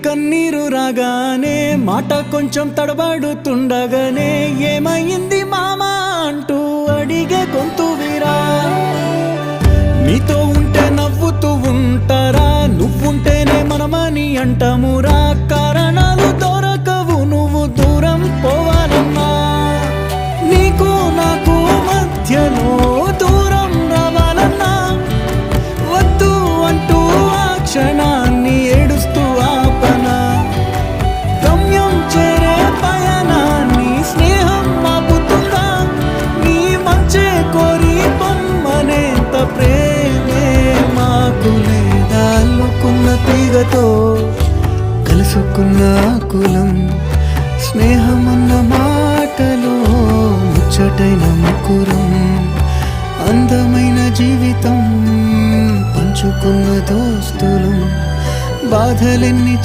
కన్నీరు రాగానే మాట కొంచెం తడబడుతుండగానే ఏమైంది మామా అంటూ అడిగే గొంతు వీరా. నీతో ఉంటే నవ్వుతూ ఉంటారా, నువ్వుంటేనే మనమని అంటామురా. కారణాలు దొరకవు నువ్వు దూరం పోవాలన్నా, నీకు నాకు మధ్యలో దూరం రావాలన్నా. వద్దు అంటూ ఆ క్షణాన్ని ఏడుస్తూ ఆపనా. గమ్యం చేరే పయనాన్ని స్నేహం ఆపుతుందా. నీ మంచే కోరి పొమ్మనేంత ప్రేమే మాకు లేదా. అల్లుకున్న తీగతో కలుసుకున్న కులం, స్నేహమన్న మాటలో ముచ్చటైన ముకురం. అందమైన జీవితం పంచుకున్న దోస్తులం, బాధలెన్ని